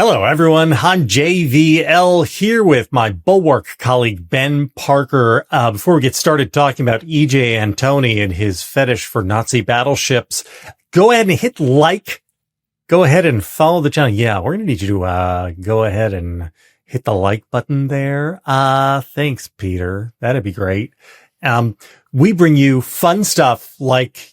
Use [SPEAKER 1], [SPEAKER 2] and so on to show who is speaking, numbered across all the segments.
[SPEAKER 1] Hello, everyone. I'm JVL here with my Bulwark colleague, Ben Parker. Before we get started talking about EJ Antoni and his fetish for Nazi battleships, go ahead and hit like. Go ahead and follow the channel. Yeah, we're going to need you to go ahead and hit the like button there. Thanks, Peter. That'd be great. We bring you fun stuff like,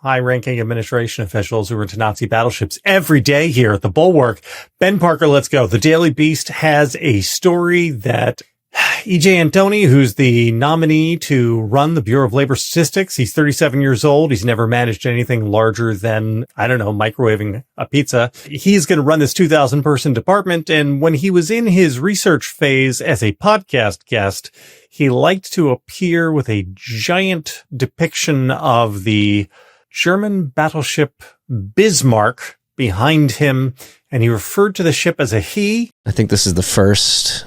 [SPEAKER 1] high-ranking administration officials who are into Nazi battleships every day here at the Bulwark. Ben Parker, let's go. The Daily Beast has a story that EJ Antoni, who's the nominee to run the Bureau of Labor Statistics, he's 37 years old. He's never managed anything larger than, microwaving a pizza. He's going to run this 2,000-person department. And when he was in his research phase as a podcast guest, he liked to appear with a giant depiction of the German battleship Bismarck behind him, and he referred to the ship as a he.
[SPEAKER 2] I think this is the first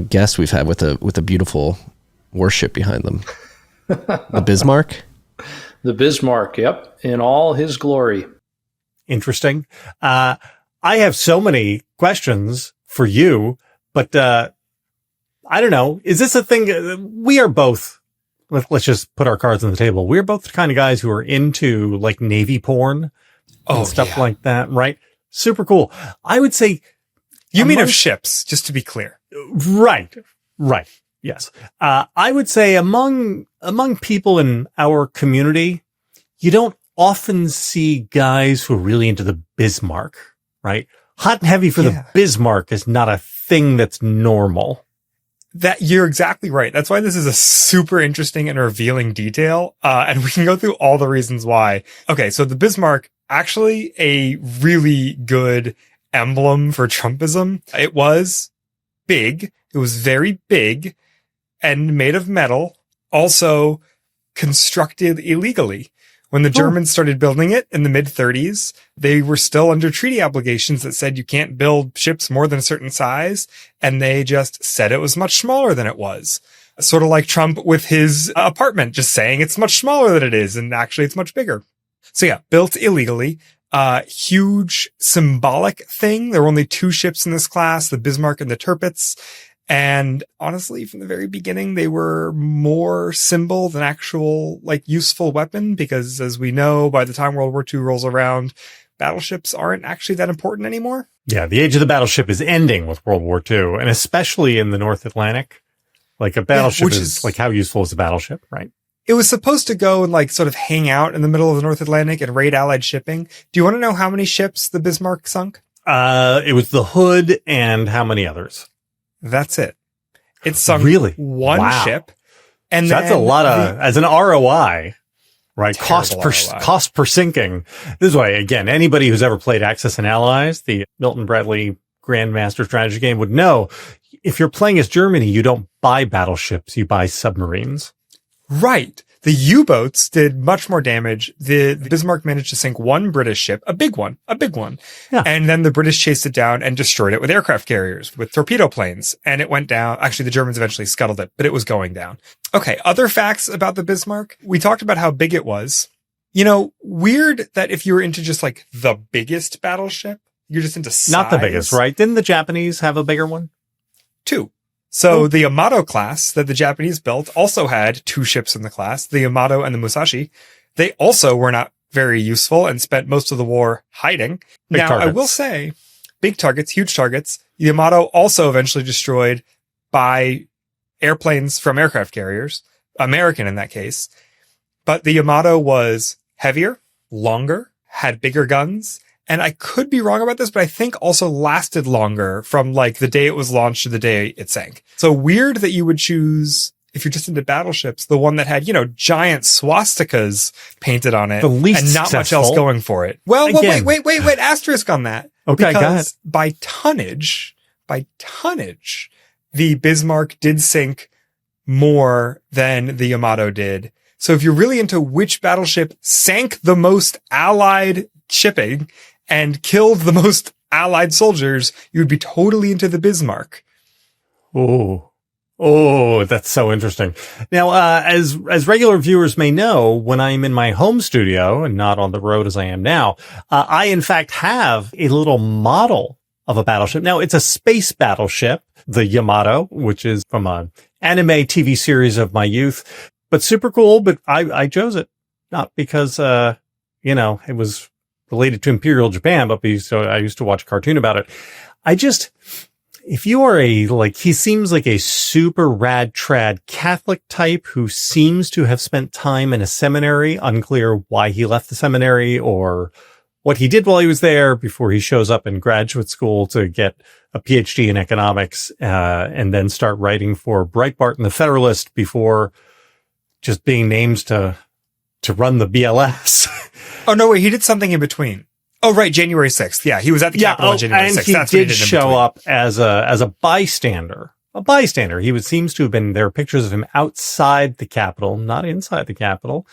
[SPEAKER 2] guest we've had with a beautiful warship behind them. The Bismarck?
[SPEAKER 3] The Bismarck, yep, in all his glory.
[SPEAKER 1] Interesting. I have so many questions for you, but I don't know. Is this a thing? We are both... Let's just put our cards on the table. We're both the kind of guys who are into like Navy porn and stuff like that, right? Super cool. I would say
[SPEAKER 4] you mean of ships, just to be clear.
[SPEAKER 1] Right. Yes. I would say among people in our community, you don't often see guys who are really into the Bismarck, right? Hot and heavy for the Bismarck is not a thing that's normal.
[SPEAKER 4] That you're exactly right. That's why this is a super interesting and revealing detail. And we can go through all the reasons why. Okay. So the Bismarck, actually a really good emblem for Trumpism. It was big. It was very big and made of metal. Also constructed illegally. When the Germans started building it in the mid-30s, they were still under treaty obligations that said you can't build ships more than a certain size, and they just said it was much smaller than it was. Sort of like Trump with his apartment, just saying it's much smaller than it is, and actually it's much bigger. So yeah, built illegally. Huge symbolic thing. There were only two ships in this class, the Bismarck and the Tirpitz. And honestly, from the very beginning, they were more symbol than actual, useful weapon, because as we know, by the time World War II rolls around, battleships aren't actually that important anymore.
[SPEAKER 1] Yeah, the age of the battleship is ending with World War II, and especially in the North Atlantic. Like a battleship is how useful is a battleship, right?
[SPEAKER 4] It was supposed to go and sort of hang out in the middle of the North Atlantic and raid Allied shipping. Do you want to know how many ships the Bismarck sunk?
[SPEAKER 1] It was the Hood and how many others?
[SPEAKER 4] That's it. It sunk one ship. And
[SPEAKER 1] so that's a lot of, as an ROI, right? Cost per sinking. This is why, again, anybody who's ever played Axis and Allies, the Milton Bradley Grandmaster strategy game, would know if you're playing as Germany, you don't buy battleships, you buy submarines.
[SPEAKER 4] Right. The U-boats did much more damage. The Bismarck managed to sink one British ship, a big one. Yeah. And then the British chased it down and destroyed it with aircraft carriers, with torpedo planes. And it went down. Actually, the Germans eventually scuttled it, but it was going down. Okay. Other facts about the Bismarck. We talked about how big it was. Weird that if you were into just the biggest battleship, you're just into size.
[SPEAKER 1] Not the biggest, right? Didn't the Japanese have a bigger one?
[SPEAKER 4] Two. So the Yamato class that the Japanese built also had two ships in the class, the Yamato and the Musashi. They also were not very useful and spent most of the war hiding. Big targets. I will say, big targets, huge targets. The Yamato also eventually destroyed by airplanes from aircraft carriers, American in that case. But the Yamato was heavier, longer, had bigger guns. And I could be wrong about this, but I think also lasted longer from the day it was launched to the day it sank. So weird that you would choose, if you're just into battleships, the one that had, giant swastikas painted on it.
[SPEAKER 1] The least
[SPEAKER 4] and not
[SPEAKER 1] successful.
[SPEAKER 4] Much else going for it. Well, wait, asterisk on that.
[SPEAKER 1] Okay, go ahead.
[SPEAKER 4] By tonnage, the Bismarck did sink more than the Yamato did. So if you're really into which battleship sank the most Allied shipping and killed the most Allied soldiers, you would be totally into the Bismarck.
[SPEAKER 1] Oh, Oh, that's so interesting. Now, as regular viewers may know, when I'm in my home studio and not on the road as I am now, I in fact have a little model of a battleship. Now, it's a space battleship, the Yamato, which is from an anime TV series of my youth, but super cool. But I chose it not because, it was related to Imperial Japan, but I used to watch a cartoon about it. If you are he seems like a super rad trad Catholic type who seems to have spent time in a seminary, unclear why he left the seminary or what he did while he was there before he shows up in graduate school to get a PhD in economics, and then start writing for Breitbart and the Federalist before just being named to run the BLS.
[SPEAKER 4] Oh, no, wait, he did something in between. Oh, right. January 6th. Yeah. He was at the Capitol on January 6th.
[SPEAKER 1] And he did show up as a bystander. He seems to have been, there are pictures of him outside the Capitol, not inside the Capitol.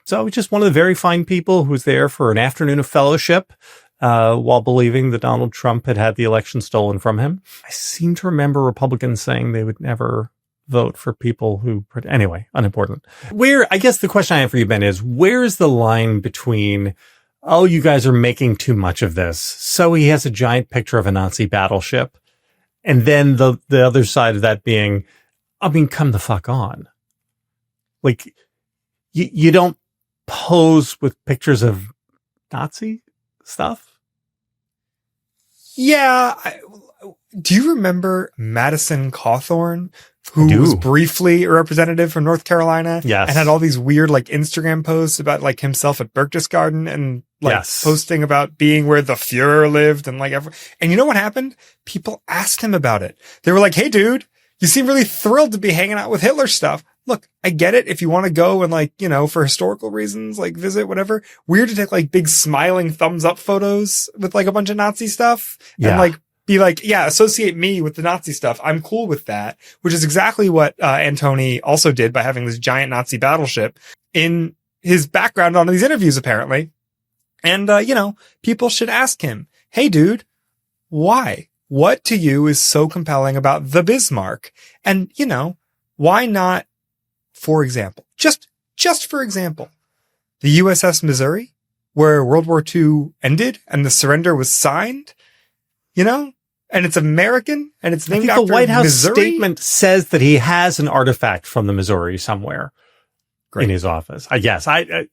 [SPEAKER 1] So just one of the very fine people who was there for an afternoon of fellowship, while believing that Donald Trump had the election stolen from him. I seem to remember Republicans saying they would never vote for people who, anyway, unimportant. I guess the question I have for you, Ben, is where is the line between, oh, you guys are making too much of this, so he has a giant picture of a Nazi battleship, and then the other side of that being, I mean, come the fuck on. Like, you don't pose with pictures of Nazi stuff?
[SPEAKER 4] Yeah. Do you remember Madison Cawthorn, who was briefly a representative from North Carolina?
[SPEAKER 1] Yes.
[SPEAKER 4] And had all these weird Instagram posts about himself at Berchtesgaden and posting about being where the Fuhrer lived and and you know what happened? People asked him about it. They were like, hey dude, you seem really thrilled to be hanging out with Hitler stuff. Look, I get it. If you want to go and for historical reasons, visit, whatever. Weird to take big smiling thumbs up photos with a bunch of Nazi stuff and be associate me with the Nazi stuff. I'm cool with that, which is exactly what Antoni also did by having this giant Nazi battleship in his background on these interviews, apparently. And, people should ask him, hey, dude, why? What to you is so compelling about the Bismarck? And, why not, for example, just for example, the USS Missouri, where World War II ended and the surrender was signed? And it's American and it's named after
[SPEAKER 1] the White House
[SPEAKER 4] Missouri?
[SPEAKER 1] Statement says that he has an artifact from the Missouri somewhere in his office. I guess I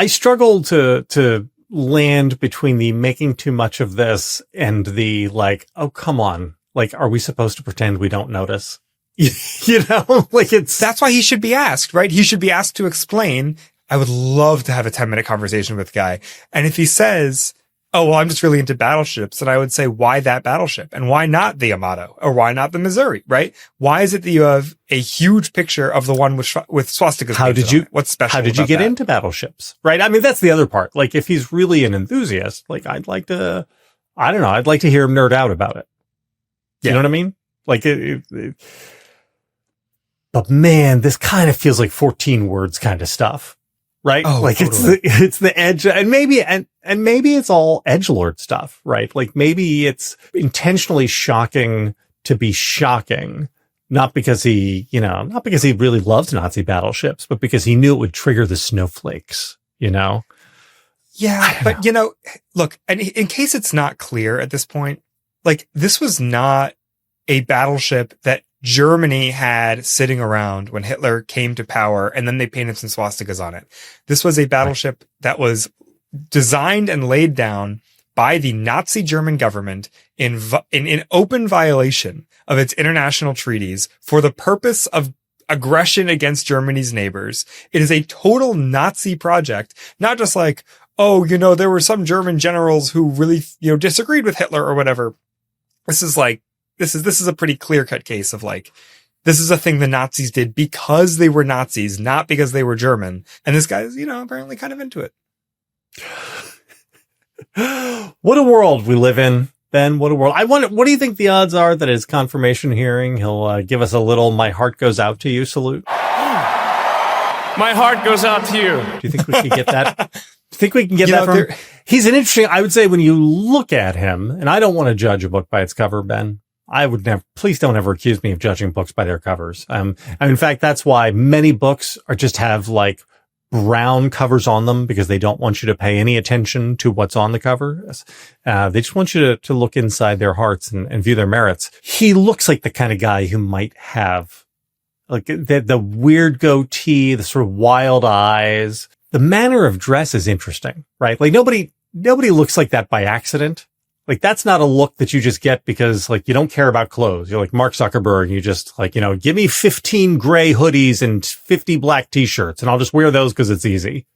[SPEAKER 1] struggle to land between the making too much of this and the oh, come on. Are we supposed to pretend we don't notice?
[SPEAKER 4] That's why he should be asked, right? He should be asked to explain. I would love to have a 10-minute conversation with the guy. And if he says, oh, well, I'm just really into battleships. And I would say, why that battleship? And why not the Yamato? Or why not the Missouri, right? Why is it that you have a huge picture of the one with swastikas? What's special?
[SPEAKER 1] How did you get into battleships? Right? I mean, that's the other part. If he's really an enthusiast, I'd like to hear him nerd out about it. You know what I mean? But man, this kind of feels like 14 words kind of stuff. Right?
[SPEAKER 4] Oh, totally.
[SPEAKER 1] it's the edge and maybe it's all edgelord stuff, right? Maybe it's intentionally shocking to be shocking, not because he really loved Nazi battleships, but because he knew it would trigger the snowflakes, Yeah,
[SPEAKER 4] but look, and in case it's not clear at this point, this was not a battleship that Germany had sitting around when Hitler came to power, and then they painted some swastikas on it. This was a battleship that was designed and laid down by the Nazi German government in open violation of its international treaties for the purpose of aggression against Germany's neighbors. It is a total Nazi project, not just there were some German generals who really, disagreed with Hitler or whatever. This is this is a pretty clear-cut case of this is a thing the Nazis did because they were Nazis, not because they were German. And this guy is, apparently kind of into it.
[SPEAKER 1] What a world we live in, Ben. What a world. What do you think the odds are that at his confirmation hearing, he'll give us a little "My heart goes out to you" salute?
[SPEAKER 5] My heart goes out to you.
[SPEAKER 1] Do you think we could get that? Do you think we can get that from him? He's an interesting, I would say, when you look at him, and I don't want to judge a book by its cover, Ben. I would never, please don't ever accuse me of judging books by their covers. In fact, that's why many books just have like brown covers on them, because they don't want you to pay any attention to what's on the cover. They just want you to look inside their hearts and view their merits. He looks like the kind of guy who might have like the weird goatee, the sort of wild eyes. The manner of dress is interesting, right? Like nobody looks like that by accident. Like that's not a look that you just get because like you don't care about clothes. You're like Mark Zuckerberg. You just like, give me 15 gray hoodies and 50 black t-shirts and I'll just wear those because it's easy.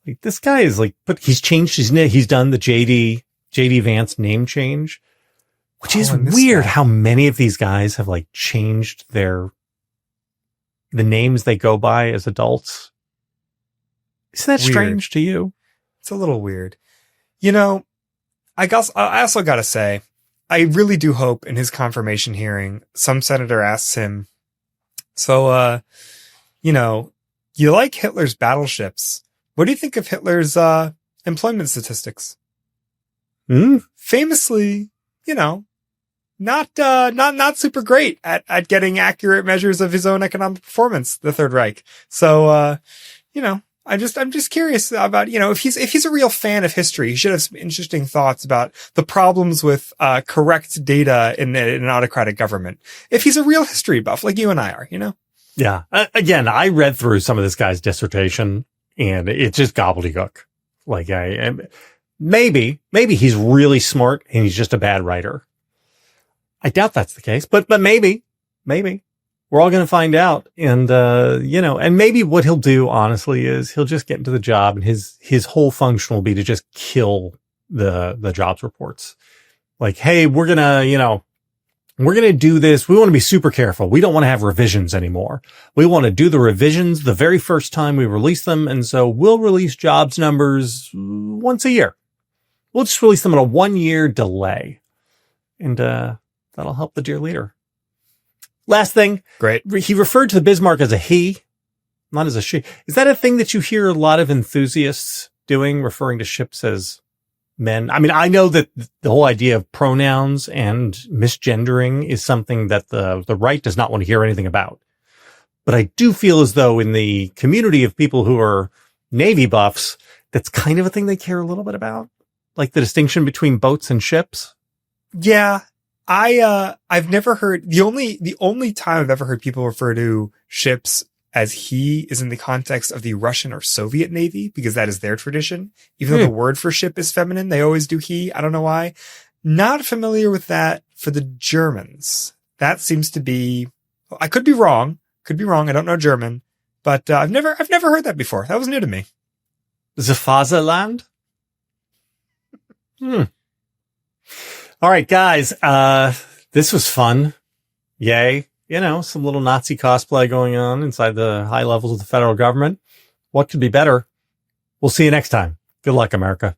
[SPEAKER 1] Like this guy is like, but he's changed his name. He's done the JD Vance name change, which is weird how many of these guys have like changed the names they go by as adults. Isn't that strange to you?
[SPEAKER 4] It's a little weird. I also got to say, I really do hope in his confirmation hearing, some senator asks him, so, you like Hitler's battleships. What do you think of Hitler's employment statistics? Famously, not super great at getting accurate measures of his own economic performance, the Third Reich. So, I'm just curious about, if he's a real fan of history, he should have some interesting thoughts about the problems with correct data in an autocratic government. If he's a real history buff, like you and I are,
[SPEAKER 1] Yeah. Again, I read through some of this guy's dissertation and it's just gobbledygook. Like maybe he's really smart and he's just a bad writer. I doubt that's the case, but maybe. We're all going to find out. And, and maybe what he'll do, honestly, is he'll just get into the job and his whole function will be to just kill the jobs reports. Like, hey, we're going to do this. We want to be super careful. We don't want to have revisions anymore. We want to do the revisions the very first time we release them. And so we'll release jobs numbers once a year. We'll just release them on a 1-year delay. And, that'll help the dear leader. Last thing. Great. He referred to the Bismarck as a he, not as a she. Is that a thing that you hear a lot of enthusiasts doing, referring to ships as men? I mean, I know that the whole idea of pronouns and misgendering is something that the right does not want to hear anything about. But I do feel as though in the community of people who are Navy buffs, that's kind of a thing they care a little bit about. Like the distinction between boats and ships.
[SPEAKER 4] Yeah. I've never heard, the only time I've ever heard people refer to ships as he is in the context of the Russian or Soviet Navy, because that is their tradition. Even though the word for ship is feminine, they always do he. I don't know why. Not familiar with that for the Germans. That seems to be, I could be wrong. I don't know German, but I've never heard that before. That was new to me.
[SPEAKER 1] The Faserland? All right, guys, this was fun. Yay. Some little Nazi cosplay going on inside the high levels of the federal government. What could be better? We'll see you next time. Good luck, America.